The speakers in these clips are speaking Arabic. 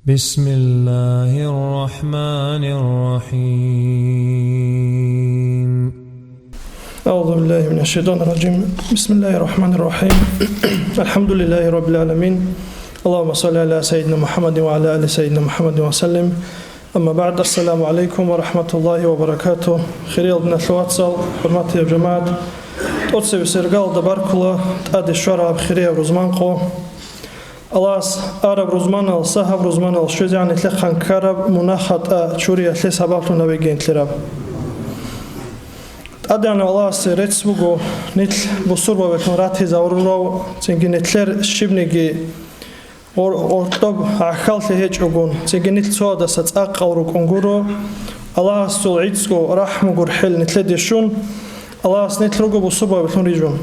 بسم الله الرحمن الرحيم أعوذ بالله من الشيطان الرجيم بسم الله الرحمن الرحيم الحمد لله رب العالمين اللهم صل على سيدنا محمد وعلى آل سيدنا محمد وسلم أما بعد السلام عليكم ورحمة الله وبركاته خير بن الواتسال حرمات يا جماعة أتصل بسرقال دباركلا تأدي الشرع بخير روزمانقو الله عرب روزمان الصحاب روزمان الشوز يعني تلقن كرب مناخت شورية لسبب نبيجين تلرب أدعنا الله سرت بقو نتل بصورة وكنراتي زورورو تنجي نتلر شبنيجي أرتب عخال تهج أقون تنجي نتل سواد ستأق أورك أنجورو الله سولعيتسكو رحم قرحل نتل ديشون الله نتل رجو بصورة وكنريجون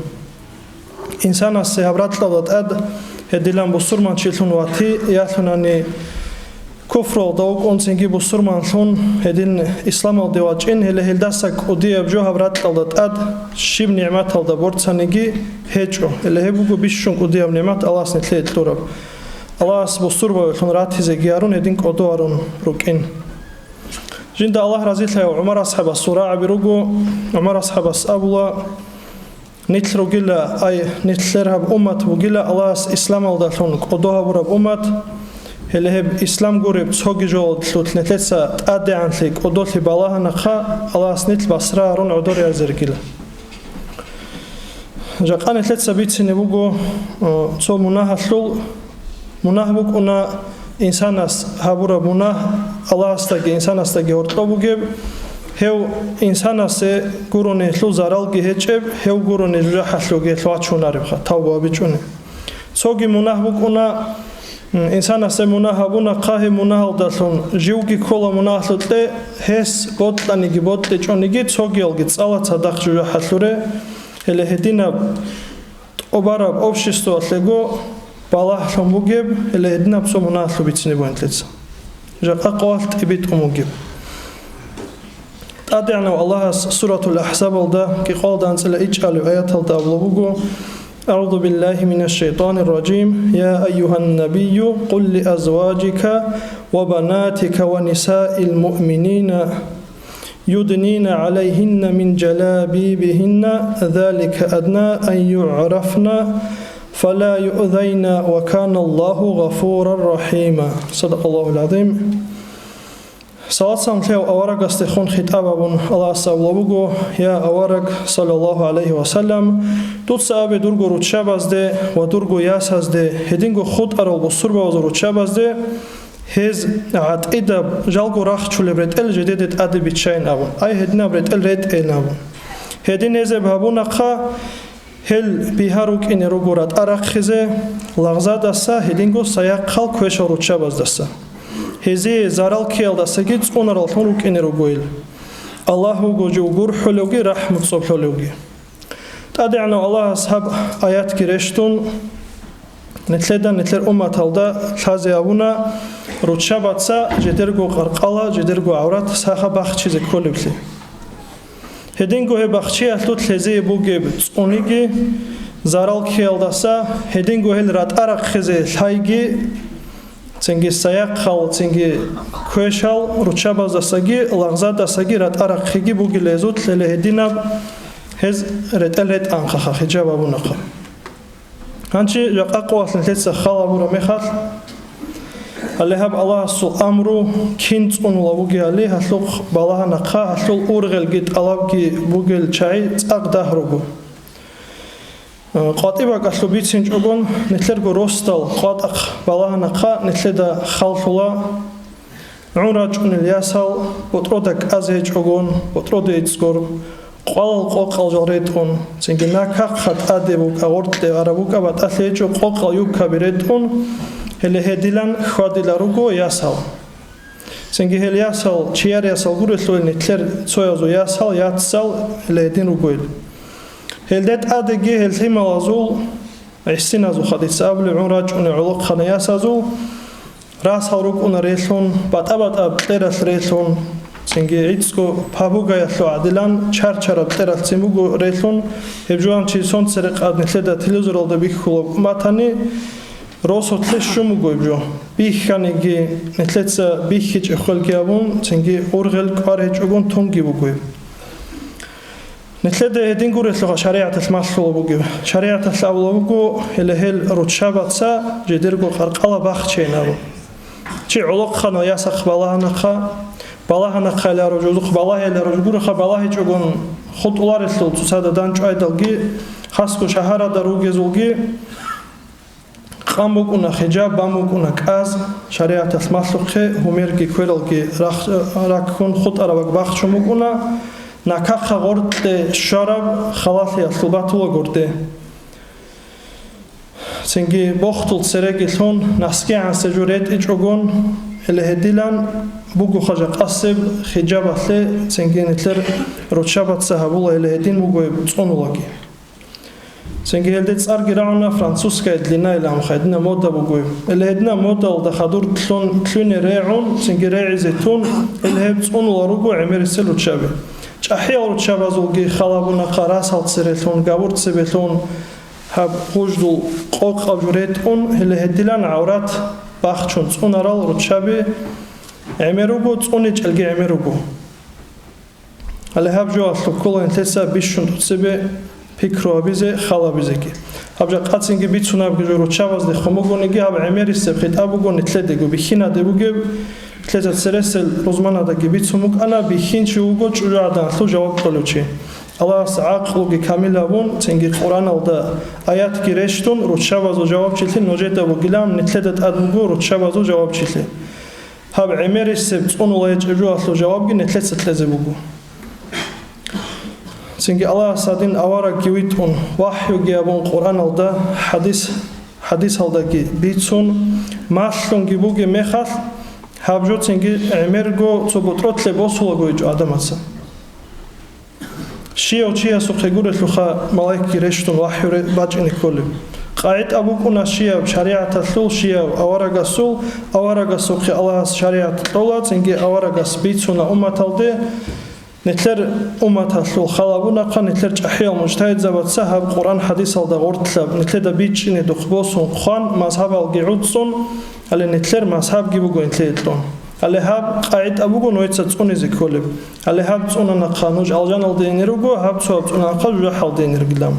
إنسان السهبرات لودت أد هديلان بصورمان شيلون واتي ياتوناني كفر دوق أنسنجي بصورمان شون هدين إسلام الدواجين هل هلداسك أدي أبجو هبرات لودت أد شيب نعمات هلدا بورتسانيجي هجو هل هبوجو بيشون أدي أب نعمات الله سنتلي تورب الله بصور ويكون راتي زجيارون هدين كودوارون ركين جند الله رزيل له عمر أصحاب الصراع بيروجو عمر أصحاب الأبولا نتل رجلا أي نتلرها بأمة وجلا الله إسلام الدلون قدوها برب أمة هل هب إسلام قريب سوق جول تلوت نتلسا تأدي عن ثيك قدوت لبالله نخا الله نتل بسرعة رون عدور يزرقلا جاء نتلسا بيت سنبوجو تو مناه حلول مناه بكونا إنسان هبورا مناه الله استجي إنسان استجي ورطبوجب هو إنسان سه قروني لو زارال جهجب هو قروني جرح لو جه لواتشون عرفه توبة بيجونه سوقي مناه بكونا إنسان سه مناه بونا قاه مناه دلون جيوجي كولا مناه لطلع هس بطلني جي بطل جوني جي سوقي الجت صلاة صدق جرح لوره اللي هدينا أبارب أبشستو أتلقو بالله لهم بوجب اللي هدينا بسو مناه لو بيتسني بوينتلتس جاء قوالت إبيت أموجب أدعنا الله سورة الأحزاب الدا كي قال دانسل إجعل آيات الدا بلغو أعوذ بالله من الشيطان الرجيم يا أيها النبي قل لأزواجك وبناتك ونساء المؤمنين يدنين عليهن من جلابيبهن ذلك أدنى أن يعرفن فلا يؤذين وكان الله غفورا رحيما صدق الله العظيم صلاة سامتلو أورق استخون خطابون الله سأولوغو يا أورق صلى الله عليه وسلم دوت سأبي درغو روتشابازده و درغو ياسازده هدينغو خود أرال بصوربا وزو روتشابازده هز عدئده جالغو راخ چوله برد ال جديدت أدي بيتشاين أبون أي هدنا برد ال رد ال نابون هدين هزه بابون أقا هل بيهاروك إني روغو راد أرق خزه لغزاد أسا هدينغو سياق خال كوشا روتشابازده هذه زارال كيال دستگی اونرال تونوک اینرو گویل الله گوجو گر حلوگی رحمت صبح حلوگی تادعنا الله أصحاب آيات كريشتون نتلر أمة هالدا خازيابونا روتشاباتسا جدرجو قرقلا جدرجو عورات ساخا باخ چیز کلی بلی هدینگو هی باخچی اتلوت لزی بوگی اونیگی زارال کیال دستا هدینگو هی رات عرق خزی لایگی تنجي سياق خال تنجي كويشال روتشاباز دساجي لغزات دساجي رات أرق خيجي بوجي لزوت للهدينا هز رتلت أنخا خجاب أبو نخا هنشي جاء أقوى ثلاثة خال أبو رميخال اللي هب الله سو أمرو كنت أن لوجي عليه هتلوق بالله نخا هتلوق أورغل جد الله جي بوجي الشاي أقدر رجو قاطبة قصلو بيتسنج أقول نتلرجو روستال قاطق بالله نقا نتلدا خالفلا عراج أن الياسال بطردك أزهج أقول بطرد يتسكر قال قال جريتون سنجنا كخت أدبوك أورد لعربوك أبد أثليجو قال يوب كبيرتون اللي هديلان خاديلا رجو ياسال سنجي هل ياسال شيار ياسال قريتلو نتلر سويزو ياسال ياتسال اللي هدين رجويل هلدت أدقي هلتي ملازول عسين أزو خديت سأبلي عراج أن علق خنياس أزو راس هاروك أن ريثلون بات أب تيرث ريثلون سنجي عيدسكو بابوغا يثلو عدلان چار بتيرث سنبوغو ريثلون هبجوان چي سون سرق أد نتلدا تلوزر الدا بيك خلوب ماتاني როსოთლე შუმუგოიბჯო ბიხანიგი ნეთლეცა ბიხიჭ ხოლგიავუნ ცენგი ორღელ კვარეჭოგონ თონგიბუგოიბ ნეთლედე ედინგურესლოღა შარიათას მასლობუგი შარიათას ავლობუგო ელეჰელ როჩაბაცა ჯედერგო ყარყალა ბახჩენავ ჩი ოლოხხანო ясах балаханახა балаханახა ლაროჯუხ балахელა როჯგურხა балахიჭოგონ ხოტულარეсло ცუსადა დანჭაიდალგი ხასკო შაჰარადა რუგეზულგი ყამოკუნა ხეჯა ბამოკუნა კაზ შარიათას მასლოხე ჰუმერგი ქველგი რაქონ ხოტარავაკ ბახჩომოკუნა ნაკახა გორდე შარაბ ხალათია სუბათულა გორდე სინგი ბოხტულ სერეგილონ ნასკი ანსეჯურეთ იჭოგონ ელეჰდილან ბუგუ ხაჯა ყასებ ხეჯაბასე სინგენეთლერ როჩაბაცა ჰაბულა ელეჰდინ მუგოებ წონულაგი სინგი ელდე წარგი რაუნა ფრანცუსკა ედლინა ელამ ხედინა მოდა ბუგოებ ელეჰდინა მოდალ და ხადურ თლონ თლინე რეუნ სინგი რეიზეთუნ ელეჰებ წონულა როგო ემერისელ როჩაბი ჭაჰია როჩაბაზულგი ხალაბუნა ყარასალცერეთუნ გაბურცებეთუნ ჰაბ ხუჯდულ ყოყავჯურეთუნ ელეჰდილან ავრათ ბახჩუნ წუნარალ როჩაბი ემერუგო წუნი ჭელგი ემერუგო ალეჰაბჯო ასლო კოლენ თესა ბიშუნ თსebe ფიქროაბიზე ხალაბიზეკი აბჯა ყაცინგი ბიცუნაბგი როჩაბაზდე ხომოგონიგი აბ ემერისე ხიტაბუგონი თლედეგო ბიხინადებუგე თლეცა ცერესელ როზმანადა გიბიცუმუკანა ბიხინჩი უგო ჭურადა სულ ჯავაბტოლუჩი ალას აყლუგი კამილაბუნ ცენგი ყურანალდა აიათგი რეშტუნ როჩაბაზო ჯავაბჩილი ნოჯეტაბუ გილამ ნეთლედა ტადუგო როჩაბაზო ჯავაბჩილი ჰაბ ემერისე წუნულა ეჭებჯო ასლო ჯავაბგი ნეთლეცა თლეზებუგო ცენგი ალას ადინ ავარა გივიტუნ ვაჰიუგი აბუნ ყურანალდა ჰადის ალდაგი ბიცუნ მასლუნ გიბუგი მეხალ ჰაბჯო ცენგი ემერგო ცობოტროთლე ბოსულაგოიჭო ადამაცა შიო ჩიასო ხეგურესლუხა მალაიკი რეშტუნ ვაჰიურე ბაჭინი კოლი ყაით აბუკუნა შიავ შარიათასულ შიავ ავარაგასო ხე ალას შარიათ ტოლა ცენგი ავარაგას ბიცუნა უმათალდე ნეთლერ უმათასულ ხალაბუნა ხა ნეთლერ ჭაჰიალ მუჯთაიძაბაცა ჰაბ ყურან ჰადისალდა ღორთლა ნეთლედა ბიჭინე დუხბოსუნ ხვან მაზჰაბალგი უცუნ ალე ნეთლერ მაზჰაბგი ბუგო ნეთლეტონ ალეჰაბ ყაით აბუგო ნოიცა წუნიზე ქოლებ ალეჰაბ წუნანა ხანუჯ ალჯანალდე ენერუგო ჰაბ ცოაბ წუნანა ხა ჟაჰალდე ენერგილამ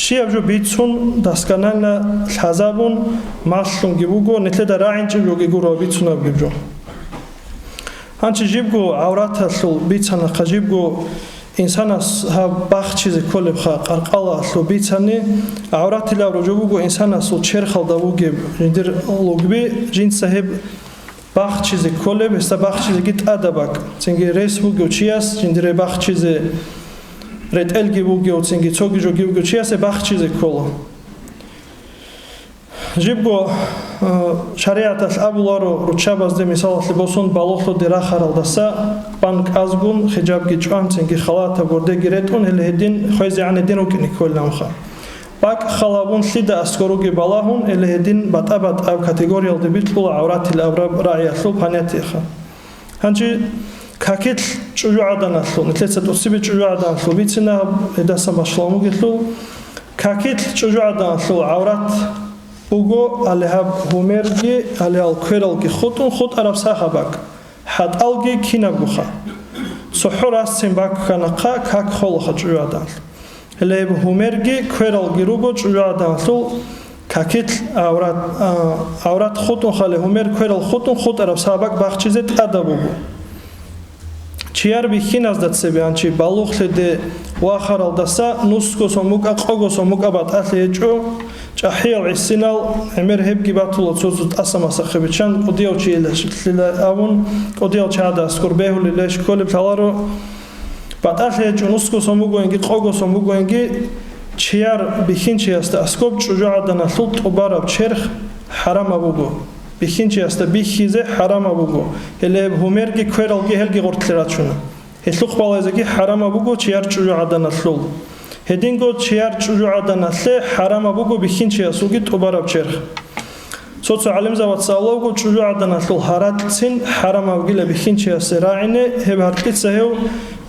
შიავჯო ბიცუნ დასკანანა ლაზაბუნ მასლუნგი ბუგო ნეთლედა რაინჭი ბუგი გურო ბიცუნაბგიჯო ანჩი ჟიბგო ავრათასულ ბიცანა ხა ჟიბგო ინსანას ჰა ბახჩიზე ქოლებ ხა ყარყალა სლო ბიცანი ავრათილა როჯობუგო ინსანას ჩერხალდა უგე ჟინდერ ლოგბი ჟინსაჰებ ბახჩიზე ქოლებ ესა ბახჩიზე გიტადაბაკ ცენგი რეს უგო ჩიას ჟინდრე ბახჩიზე რეტელგი უგო ცენგი ცოგიჯო გიუგო ჩიასე ბახჩიზე ქოლო ჟიბგო შარიათას აბულარო როჩაბაზდე მისალასლი ბოსონ ბალოხლო დერახარალდასა პანკაზგუნ ხეჯაბგი ჭანცენგი ხალათა გორდეგი რეტონ ელეჰდინ ხოიზიანედინ უკინი ქოლამხა ბაკ ხალაბუნ სიდა ასკორუგი ბალაჰუნ ელეჰდინ ბატაბატ აბ კატეგორიალდე ბიტყულა ავრათილ ავრა რაიასლო ფანეთიხა ანჯი ქაკეთ ჭუჟადანასლო ნეთლეცა ტოსიბი ჭუჟადანასლო ბიცინა ედასა ბაშლამუგეთლო ქაკეთ ჭუჟადანასლო ავრათ უგო ალეჰაბ ჰუმერგი ალეალ ქერალგი ხოტუნ ხოტ არაბ საჰაბაკ ჰატალგი ქინაგუხა სუჰურას სიმბაკ ქანახა ქაკ ხოლხა ჭუჟადან ელეჰაბ ჰუმერგი ქერალგი როგო ჭუჟადანსულ ქაკეთ ავრათ ხოტუნ ხალე ჰუმერ ქერალ ხოტუნ ხოტ არაბ საჰაბაკ ბახჩიზე ტადაბუგო ჩიარ ბიხინას დაცები ანჩი ბალუხლედე ვახარალდასა ნუსკოსო მუკა ყოგოსო მუკაბატ ათე ეჭო ჭაჰიალ ისინალ ემერჰებგი ბათულო ცუზუ ტასამასახებიჩან ყოდიალჩი ელაშილა ავუნ ყოდიალჩი ადა სკორბეჰული ლეშ კოლებ თალარო ბატახე ეჭო ნუსკოსო მუგოენგი ყოგოსო მუგოენგი ჩიარ ბიხინჩიასდა ასკობ ჭუჟადანა სულ ტობარაბ ჩერხ ჰარამა ბუგო ბიხინჩიასდა ბიხიზე ჰარამა ბუგო ელებ ჰუმერგი ქერალგი ჰელგი ღორთლერაჩუნა ელუხ ბალაზეგი ჰარამა ბუგო ჩიარ ჭუჟადანა სულ ჰედინგო ჩიარ ჭუჟადანასლე ჰარამა ბუგო ბიხინჩიასუგი ტობარაბ ჩერხ სოცა ალემზავად სავლავგო ჭუჟადანასლ ჰარატცინ ჰარამა ვგილე ბიხინჩიასე რაინე ჰებარტიცეჰევ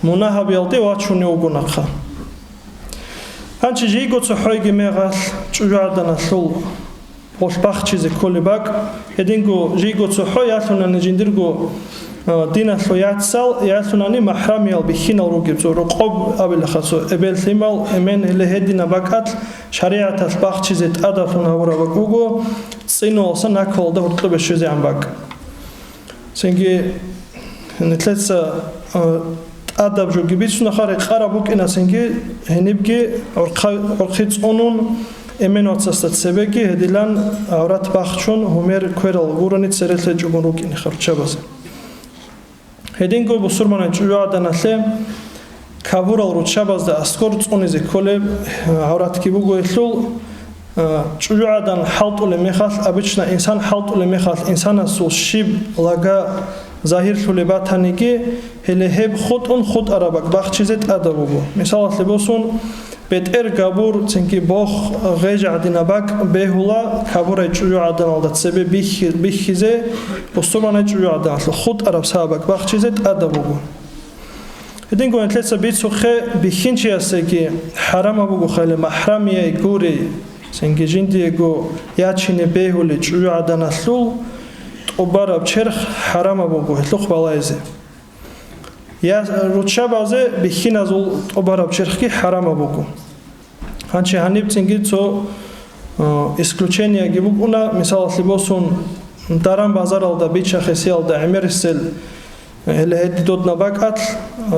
მონაჰაბიალტე ვაჩუნე უგონახა ანჩი ჟიგო ცოჰოიგი მეღას ჭუჟადანასლ Olbachchize kolibak hedingo jigo tsoho yatlunani jindirgo dina yatsal yatlunani mahramial bikhinal rugibzo roqob abelakhatso ebelthimal emen lehedina bakat shariatal bachchize tadatluna urabagugo tsinolsa nakolda urtobesheze ambak sengi netletsa adabjo gibitsuna khare qarabukina sengi henibge orkhits onun Emenotsa sebeki hedilan avrat baxchun Homer kveral guranit serelse jugunukini kharchabase hedingo busurmana juadanale kabural ruchabazda askor tsunize kole avrat kibugo etlul juadan haltule mekhal обычно insan haltule mekhal insanasul shib laga zahir thulebatanigi heleheb khud arabak baxchizet adabugo misal lebosun Beter gabur çünkü boh gecadinabak behula kabura juadan aldat sebe bihize postomana juadan khud arab sabak baxchizet adabugo hedingo entletsa bitsuxe bichinchiase ki harama bugo khale mahramiye guri çünkü jindiego yachine behule juadan asul obarab cherx harama bugo hlukh balaize Я ручабазе бихиназул обараб черхки харама буку. Ханчи ханиб цинги цо исключение гибукуна мисал либосун дарам базаралда бича хесиалда эмерсел эледи додна бакат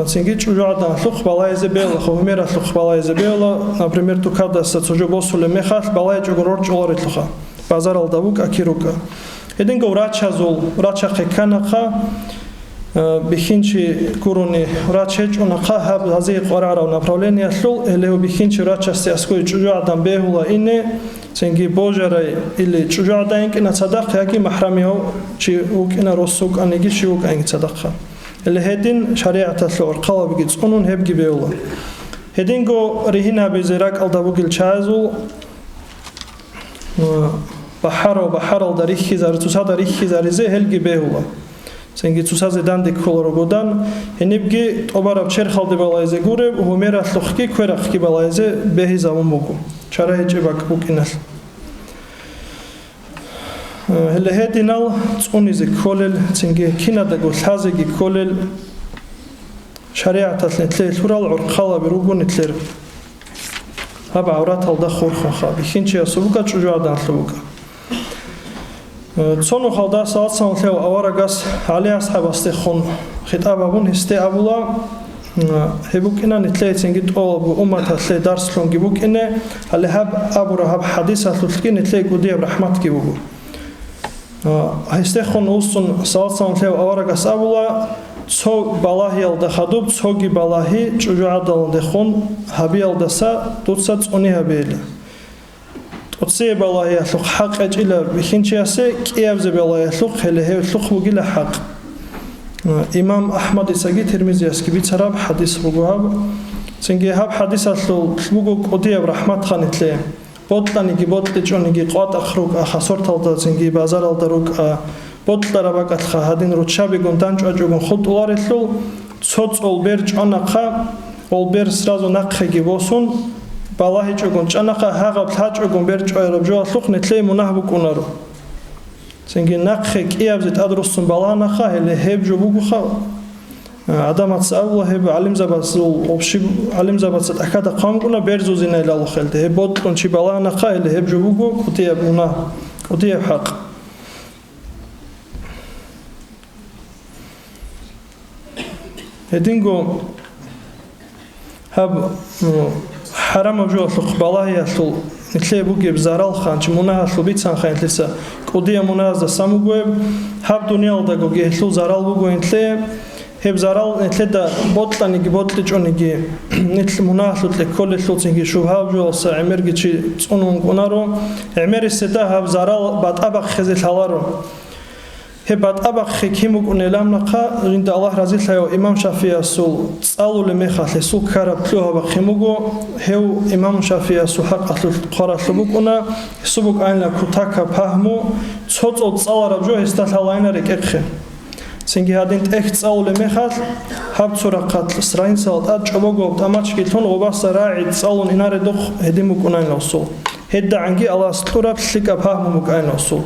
цинги чужадан лух балайзе бела хомера лух балайзе бела например тукада сацужо босуле мехат балай жогорор чоларитлуха базаралда бук акирука. Единго врача хеканаха бихинчи куруни врачеч унаqa hab hazi qarara направление sul eleo bихинчи врачасти аскои чужадан бехула ине ценги божарай или чужадан кина садақ яки махрамио чи укина росук аниги шиук анги садақха эле хедин шариата сор қалабиги цунун хебги беула хединго рихина безерак алдабугил чазул бахаро дарихи зарцуса дарихи заризе хелги беула Sengi tsusaze dandi kolorogodan henibgi obarab cherxalde balaize gure Homera lukhki kverakki balaize behi zaman buku chara hechebak bukinal hele hedinal tsunize kolel sengi kinada golhazegi kolel shariatat netle tural urqala birugun netler hab avrat alda khorkha bichinchi asubuka chujadan lubuka Цону халда салатсан лев аварагас али асхабасте хон хитабабун исте абула хебукина нетлейтинги толбу уммата ле дарслон гибукине али хаб абура хаб хадиса лутки нетлей гуди рахмат гибугу исте хон усын салатсан лев аварагас абула цо балахи алда хадуб цоги балахи чужаадал де хон хаби алдаса тутса цони хабела Отсе балай яхлух хақ ажила бихинчиасе киявзе балай яхлух хеле яхлух бугила хақ Имам Ахмад исаги Тирмизияски бицараб хадис бугуаб Цинги хаб хадис аслу бугу қудияб рахмат ханитле Ботланиги ботли чониги қуат ахрук ахасор талда цинги базар алдарук ботларабак атха хадин ручаби гундан чуаджугун худ улариллу Цоц олбер чонақа олбер сразу нақхеги босун Балахи чогун чанаqa хагаб хачогун берчойроб жолух нетлей мунахбу кунару Сенги нақхе киявзет адрусун баланаqa хеле хеб жобугуха адамат савла хеб алимзабасул обши алимзабасат акада қамгуна берзузина илалу хелде хеб боткун чи баланаqa хеле хеб жобугу кутия буна кутия хақ Hedingo hab حرام جو خلق بالای اصل نتلی بوگی بزارال خان چه مناه اصل بیتسان خان نتلیسا کودی مناه از ساموگوی هب دنیا دا گوگی اصل زارال بوگو نتلی هب زارال نتلی دا بطلانی گی بطلی چونیگی نتلی مناه اصل تلی کل اصل تینگی شوها جو اصل عمرگی چی تونون کنارو عمری ستا هب زارال بعد ابق خزیل هلارو هبات أبغى خيمك ونلام نقا عند الله رضي الله إمام شافعي سول صالوا لمخاط سول كرب كلها بخيمكو هو إمام شافعي سول حق أصل قرار سبوكنا سبوك عين لكتاك بهمو صوت صال رجوع استثلاين ركخه سنجي هادين تأخذ صالوا لمخاط هب سرقات إسرائيل صالت أجبوجو تماتش كتون وباس راعي صالون هنا ردخ هديمكونا للصول هدا عنجي الله سطورة بسلك فهمك أين أصول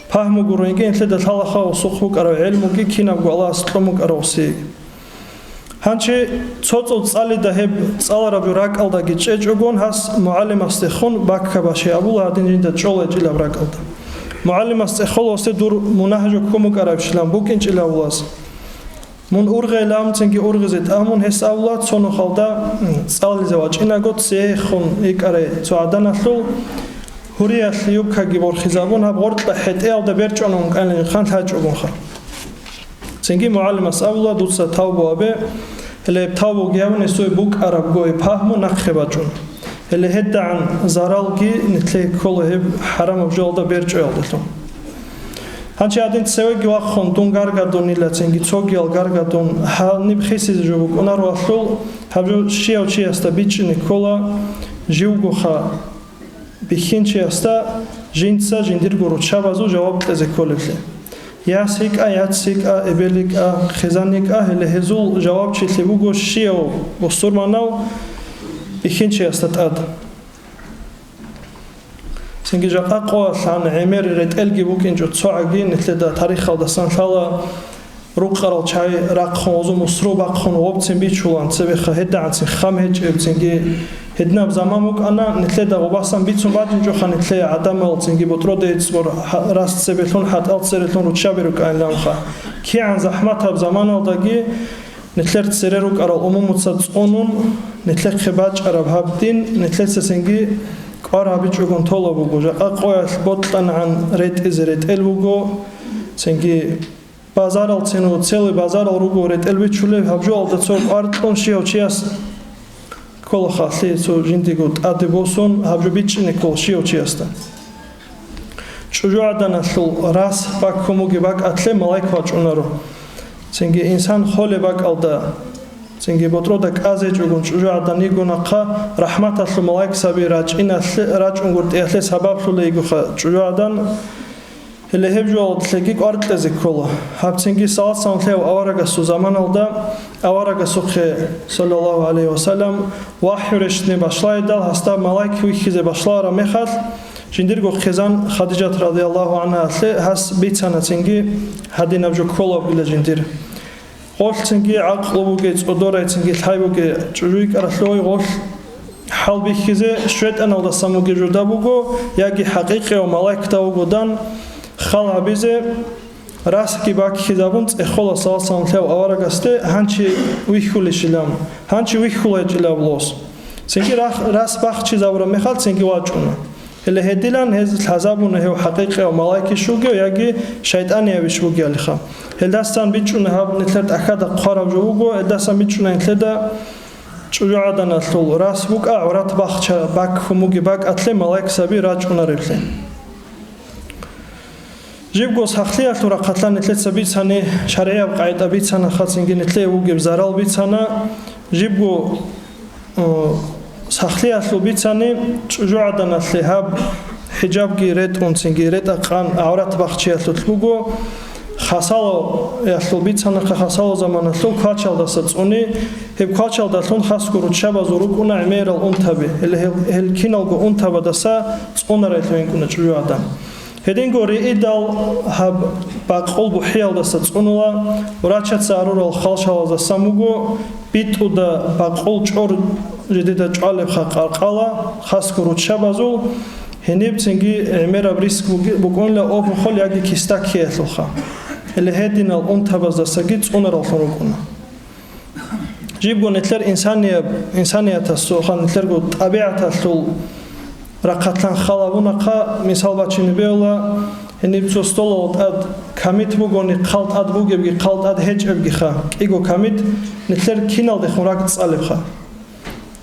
فهمك ورينجين ثلاثة ثلاثة وسخوك أرو علمك كينا بقول الله سطرمك أروسي هنشي صوت صالي دهب صال رب راك الله جيتش أجون هس معلم استخون باك باشي أبو هادين جند جول جل راك الله معلم استخول وستدور منهجكم كرابشلام بوكين جل أولاس من أورغ لام تنجي أورغ زت أمون هس أولاد صنو خالدا صال زواج إنا قط سيخون إكاري تعدنا ثول هوري أثليوب كجبور خزابون هبورت بحت أو دبرجانهم كان خان هاجوبون خا تنجي معلم أولاد دوس تاوبو أبي اللي تاوبو جاون يسوي بوك عرب جوي فهمو نخباجون اللي هدا عن زارالجي نتلاقي كله حرام بجولدا برجالدتهم هنچی عادن تسوی گواه خندون گرگادونی لاتنگی توگیال گرگادون حال نبخیسی جوبک اونار واسول هبجو شیاو چی است بیچ نیکولا جیوگو خا بخین چی است جنسا جندیر گرو چابازو جواب تزکولفله یا سیک آیات سیک ابلیک خزانیک هله هزول جواب چی تبوگو شیاو بسرماناو بخین چی است تاد سنجي جاء قوة عن عمير رد ألقي بوكين جو تصاعقي نتلدا تاريخ هذا سنفلا روقرال شاي راقخون مصرو باقخون وابتسن بيتشولان تسبيخ هدا عن سن خامهج بتسنجي هدنا بزمامك أنا نتلدا وباسن بيتسون بعدين جو خان نتلي عدم تسنجي بترو ديتس بور راست سبيتون حت ألت سريتون وتشابيرك أن لامخا كي عن زحمتها بزمان الدقي نتلر تسريروك على الأمم متصدقونون نتلق خباج عرب هابدين نتلر سنجي قارا بيجون طولا بوجا أقوى بطلنا عن ريت إزريت البوجو سنجي بازار التنو تسلي بازار الرجو ريت البيتشولي هبجول دتسوق أرضون شيء أو شيء كل خاصية سو جندي قد أدبوسون هبجو بيتشني كل شيء أو شيء أستن شجوع عدنا شل راس باك كموجي باك أتلي ملاك واجونارو سنجي إنسان خالي باك ألدا سنجي بطرودك أزيج وقون شجاع داني قناقا رحمة الله ملاك سبي راج إن راج أنقرت إحلى سبب شلي يقخ شجاع دان اللي هبجوا تلاقيك أرد لزكولا هب سنجي صلاة سنتلو أورق سوزمان الله أورق سخي صلى الله عليه وسلم وحي رشني باشلاي دال هستا ملاك ويخيز باشلا رميخال جندير خزان خديجة رضي الله عنها هس بيتنا سنجي هدي نبجو كولا بلا جندير قول تنجي عقل بوجيت أدورة تنجي الحي بوجي جويك أرسلوي قول حال بيخزة شوية أنا ولا ساموجي جودا بوجو يجي حقيقة وملاك تاوجودان خال عبيزة راسكي باك خزابونت إخولا صالصان ثاو أورا قسته هنشي ويخول شلام هنشي ويخول جلابلوس تنجي راس باخ تشيزاورا مخال تنجي واجونا اللي هديلان هذا الحزابون هو حقيقة وملاك شوجي ويجي شيطان يبيشوجي عليها هلداستان بيتشون هاب نتلت أكاد قارب جوجو هلداستان بيتشون نتلدا شجاع دنا ثول راس بوك عورات باخ باك خموجي باك أتلي ملاك سبي راجعون ريلين جيب جوز حخلية ثورة قتلان نتلت سبي سنة شرعية بقاعدة بيت سنة خاصين نتلي وجي بزرال بيت سنة جيب جو حخلية ثول بيت سنة شجاع دنا ثلهاب حجاب جيرت ونسنجيرت أقان عورات باخ شيء ثلوجو خاصالو يحصل بيتنا خاصالو زمان ثلو كاتشال دستوني هب كاتشال دستون خاص كرو شبا زوروك ونا عمير الأنتبه اللي كينالجو أنتبه دسا تقونا رأيتوين كنا شجوع دم هدين قري إدال هب بقول بحيال دستونلا وراتشت سعرور الخالشال دستاموجو بيت ودا بقول شعور جديد جعل بخقارقلا خاص كرو شبا زول هنيب تنجي عمير بريسك بقول لا أوب خل يجي كيستك يطلخه اللي هدينا الأنتبه دستجيت أنر الخروجنا جيبوا نتلر إنسانية السوخان نتلر قد طبيعة السول رقتلان خلاونا قا مثال باتشين بيولا هنيب توستول أد كميت بقولني قلت أد بوجي بقي قلت أد هج بقي خا إيجو كميت نتلر كينال دخون راك تسألب خا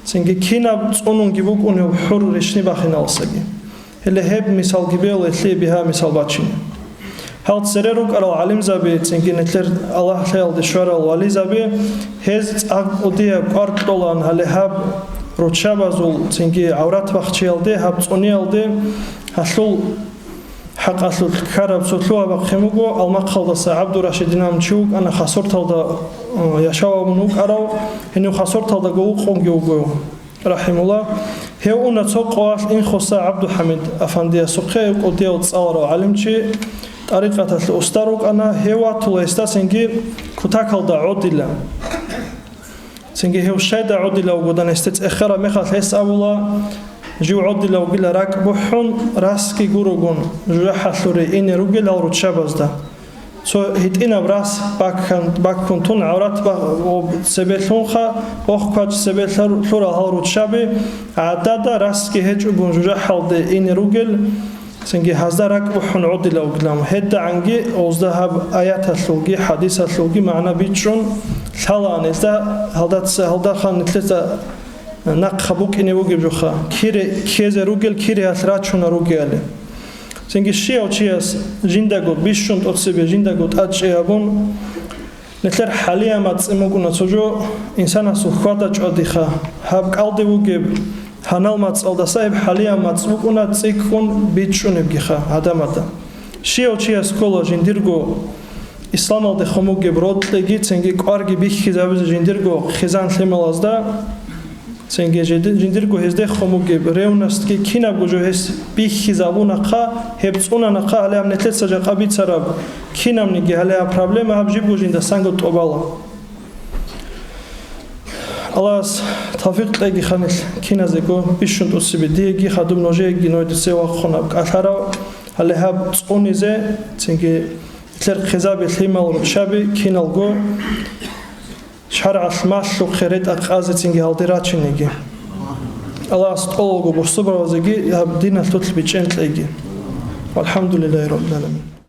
سنجي كينا بتصونون جيبوك أنه حر رشني بخينا السجي اللي هب مثال جبيل اللي بها مثال باتشين هل تسرروك على العلم زبي تنجي نتلر الله خيال دشوار الوالي زبي هز أوديه قارك طولان هل هب روتشابا زول تنجي عورات بخشيل ده هب تصونيل ده هسول حق أصل الكرب سطلوا بخيموجو المقال ده عبد الرشيد نامشوك أنا خسرت هذا يشاو منوك أراو إنه خسرت هذا جوق قنجوجو رحم الله هؤلاء تقوى إن خص عبد حميد أفندي سقي قديو تصور علمشي طريقة الأستاروك أنا هوا تلستا سنجي كتاكل دعوديلا سنجي هو شيء دعوديلا وقدان استت أخرى مخال هس أولا جو عوديلا وقيل راكبحون راسكي جوروجون جو حصوري إني رجل أو رتشابزدا سو هيتينا براس باكون تون عورات با سبيلون خا أخوات سبيل ثورة هالروت شابي عددا راسكي هج بونجوجا حال إني رجل سنجي هزارك وحن عودي لو قلام هدا عنجي أوزدها آيات الثلجي حديث الثلجي معنا بيتشون ثلان إذا هلدا خان نتلتا نقبوك إني وجب جوخا كيز رجل كيري هثرات شون رجل سنجي شيء أو شيء جندقو بيشون تصيب جندقو تأجي أبون نتلر حاليا ما تسمعون تسوجو إنسان سخوات أجوديخا هب قلدي وجب هنال ما تصل صاحب حاليا ما تسمعون تسيكون بيتشون بجيخا هذا ماذا شيء أو شيء سكولا جندرجو إسلام على خمو جبرود لقيت سنجي قارجي بيخ كذا جندرجو خزان ثمل أزدا سنجي جندرجو هزده خمو جبريونست كي كنا بجو هس بيخ كذابونا قا هبصونا نقا عليهم نتلت سجى قبيت سراب كنا منيجي عليها problem هبجيبو جند سانجو توبالا الله توفيق لقي خميل كنا زيكو بيشون تصيب ديجي خدوم نوجي جنود سوا خناب أثرا عليها بصوني زي سنجي تلر خزاب الثيمال شابي كينالجو شرع الماش وخيرت أقازت سنجي هالدرات نيجي الله استقلقو بصبر وزجي يهب دين التوتل بيجنت لقي والحمد لله رب العالمين.